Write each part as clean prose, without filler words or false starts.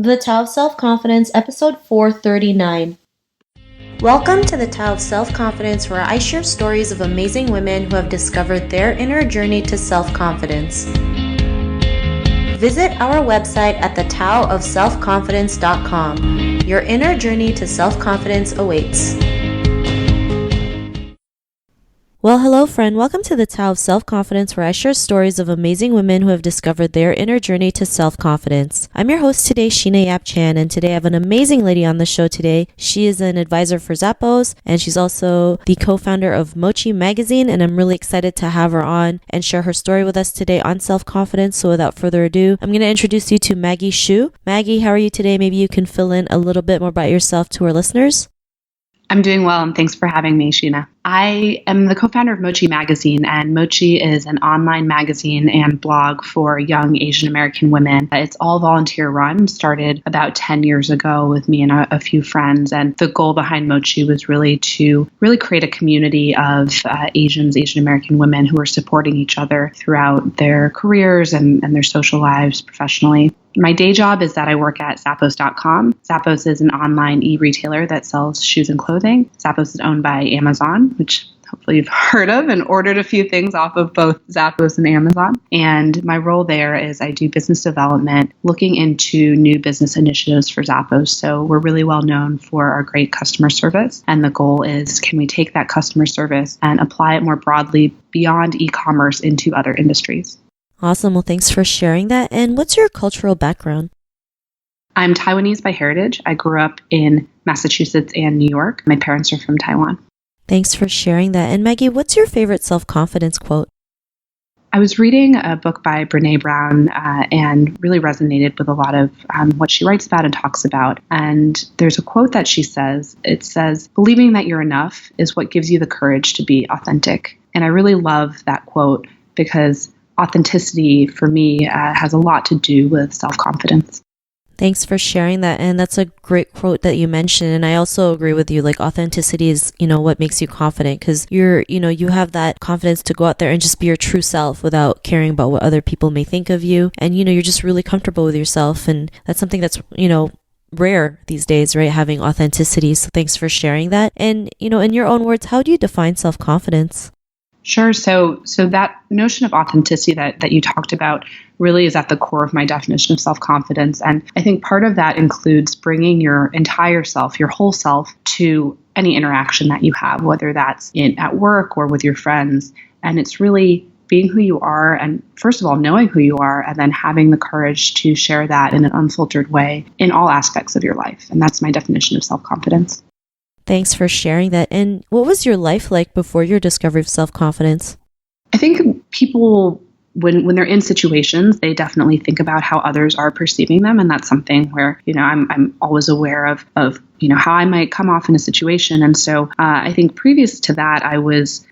The Tao of Self-Confidence, episode 439. Welcome to the Tao of Self-Confidence, where I share stories of amazing women who have discovered their inner journey to self-confidence. Visit our website at thetaoofselfconfidence.com. Your inner journey to self-confidence awaits. Well, hello friend. Welcome to the Tao of Self-Confidence, where I share stories of amazing women who have discovered their inner journey to self-confidence. I'm your host today, Sheena Yap Chan, and today I have an amazing lady on the show today. She is an advisor for Zappos, and she's also the co-founder of Mochi Magazine, and I'm really excited to have her on and share her story with us today on self-confidence. So without further ado, I'm going to introduce you to Maggie Hsu. Maggie, how are you today? Maybe you can fill in a little bit more about yourself to our listeners. I'm doing well, and thanks for having me, Sheena. I am the co-founder of Mochi Magazine, and Mochi is an online magazine and blog for young Asian American women. It's all volunteer run, started about 10 years ago with me and a few friends, and the goal behind Mochi was really to create a community of Asian American women who are supporting each other throughout their careers and their social lives professionally. My day job is that I work at Zappos.com. Zappos is an online e-retailer that sells shoes and clothing. Zappos is owned by Amazon, which hopefully you've heard of, and ordered a few things off of both Zappos and Amazon. And my role there is I do business development, looking into new business initiatives for Zappos. So we're really well known for our great customer service. And the goal is, can we take that customer service and apply it more broadly beyond e-commerce into other industries? Awesome. Well, thanks for sharing that. And what's your cultural background? I'm Taiwanese by heritage. I grew up in Massachusetts and New York. My parents are from Taiwan. Thanks for sharing that. And Maggie, what's your favorite self-confidence quote? I was reading a book by Brené Brown and really resonated with a lot of what she writes about and talks about. And there's a quote that she says. It says, "Believing that you're enough is what gives you the courage to be authentic." And I really love that quote because authenticity for me has a lot to do with self-confidence. Thanks for sharing that. And that's a great quote that you mentioned. And I also agree with you. Like, authenticity is, what makes you confident, because you have that confidence to go out there and just be your true self without caring about what other people may think of you. And, you're just really comfortable with yourself. And that's something that's, rare these days, right? Having authenticity. So thanks for sharing that. And, in your own words, how do you define self-confidence? Sure. So that notion of authenticity that you talked about really is at the core of my definition of self-confidence. And I think part of that includes bringing your entire self, your whole self, to any interaction that you have, whether that's at work or with your friends. And it's really being who you are, and first of all, knowing who you are, and then having the courage to share that in an unfiltered way in all aspects of your life. And that's my definition of self-confidence. Thanks for sharing that. And what was your life like before your discovery of self-confidence? I think people, when they're in situations, they definitely think about how others are perceiving them. And that's something where, I'm always aware of how I might come off in a situation. And so I think previous to that, I was,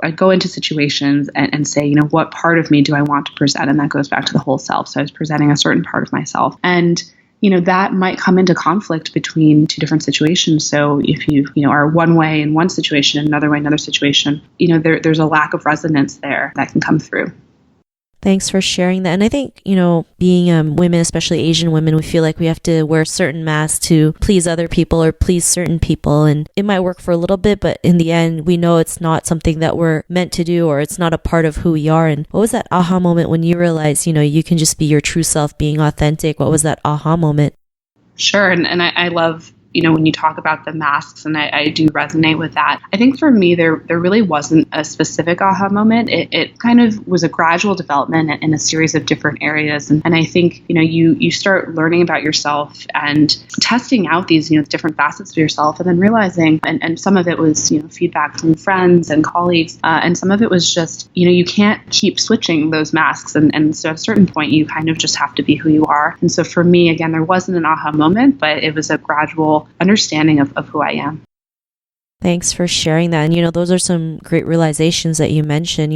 I'd go into situations and say, what part of me do I want to present? And that goes back to the whole self. So I was presenting a certain part of myself. And that might come into conflict between two different situations. So if you, are one way in one situation and another way in another situation, there's a lack of resonance there that can come through. Thanks for sharing that. And I think, being women, especially Asian women, we feel like we have to wear certain masks to please other people or please certain people. And it might work for a little bit, but in the end, we know it's not something that we're meant to do, or it's not a part of who we are. And what was that aha moment when you realized, you can just be your true self, being authentic? What was that aha moment? Sure. And I love when you talk about the masks, and I do resonate with that. I think for me, there really wasn't a specific aha moment. It kind of was a gradual development in a series of different areas. And I think, you start learning about yourself and testing out these, different facets of yourself, and then realizing, and some of it was, feedback from friends and colleagues. And some of it was just, you can't keep switching those masks. And so at a certain point, you kind of just have to be who you are. And so for me, again, there wasn't an aha moment, but it was a gradual understanding of who I am. Thanks for sharing that. And, those are some great realizations that you mentioned,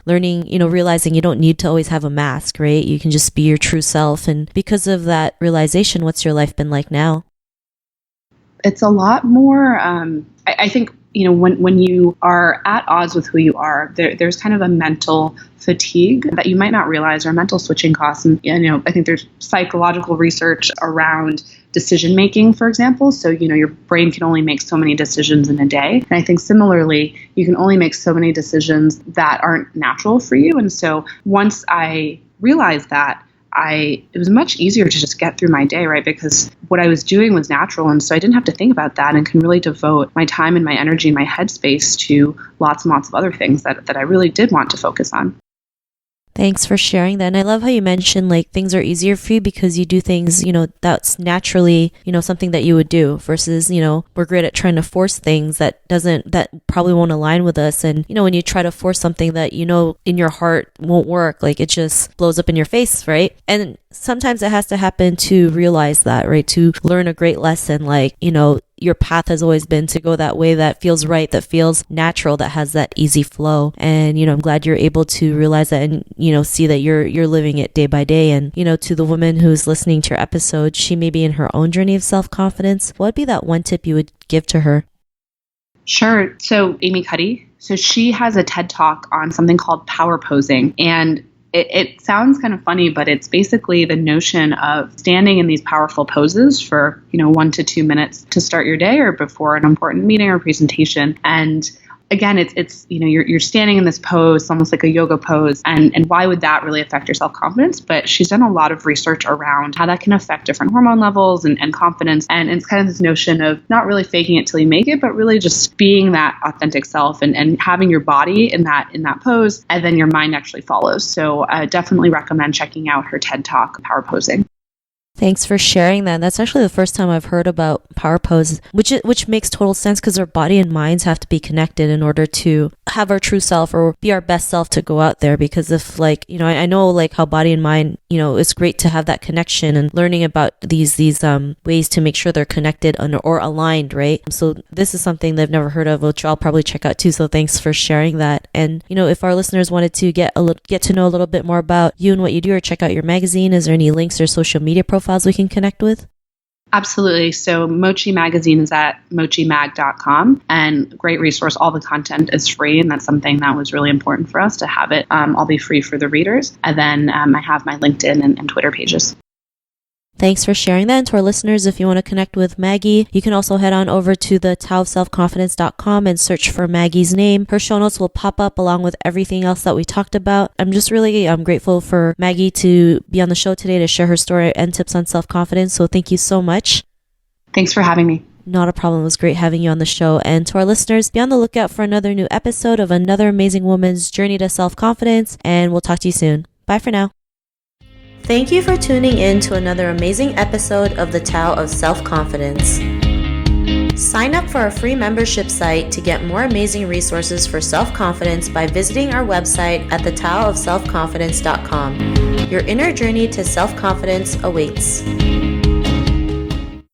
learning, realizing you don't need to always have a mask, right? You can just be your true self. And because of that realization, what's your life been like now? It's a lot more, I think when you are at odds with who you are, there's kind of a mental fatigue that you might not realize, or mental switching costs. And, I think there's psychological research around decision making, for example. So, your brain can only make so many decisions in a day. And I think similarly, you can only make so many decisions that aren't natural for you. And so once I realized that, it was much easier to just get through my day, right? Because what I was doing was natural. And so I didn't have to think about that, and can really devote my time and my energy and my headspace to lots and lots of other things that I really did want to focus on. Thanks for sharing that. And I love how you mentioned like things are easier for you because you do things, that's naturally, something that you would do versus, we're great at trying to force things that probably won't align with us. And, when you try to force something that, in your heart won't work, like it just blows up in your face, right? And sometimes it has to happen to realize that, right? To learn a great lesson, like, your path has always been to go that way that feels right, that feels natural, that has that easy flow. And, I'm glad you're able to realize that and, see that you're living it day by day. And, to the woman who's listening to your episode, she may be in her own journey of self-confidence. What would be that one tip you would give to her? Sure. So Amy Cuddy, so she has a TED Talk on something called power posing. And it sounds kind of funny, but it's basically the notion of standing in these powerful poses for, 1 to 2 minutes to start your day or before an important meeting or presentation. And again, it's you're standing in this pose, almost like a yoga pose. And why would that really affect your self-confidence? But she's done a lot of research around how that can affect different hormone levels and confidence. And it's kind of this notion of not really faking it till you make it, but really just being that authentic self and having your body in that pose, and then your mind actually follows. So I definitely recommend checking out her TED Talk, Power Posing. Thanks for sharing that. That's actually the first time I've heard about power poses, which makes total sense because our body and minds have to be connected in order to have our true self or be our best self to go out there. Because if I know like how body and mind, it's great to have that connection and learning about these ways to make sure they're connected or aligned, right? So this is something they've never heard of, which I'll probably check out too. So thanks for sharing that. And, if our listeners wanted to get to know a little bit more about you and what you do or check out your magazine, is there any links or social media profiles we can connect with? Absolutely. So Mochi Magazine is at mochimag.com, and great resource. All the content is free, and that's something that was really important for us to have it all be free for the readers. And then I have my LinkedIn and Twitter pages. Thanks for sharing that. And to our listeners, if you want to connect with Maggie, you can also head on over to the taoofselfconfidence.com and search for Maggie's name. Her show notes will pop up along with everything else that we talked about. I'm just really grateful for Maggie to be on the show today to share her story and tips on self-confidence. So thank you so much. Thanks for having me. Not a problem. It was great having you on the show. And to our listeners, be on the lookout for another new episode of another amazing woman's journey to self-confidence. And we'll talk to you soon. Bye for now. Thank you for tuning in to another amazing episode of the Tao of Self-Confidence. Sign up for our free membership site to get more amazing resources for self-confidence by visiting our website at thetaoofselfconfidence.com. Your inner journey to self-confidence awaits.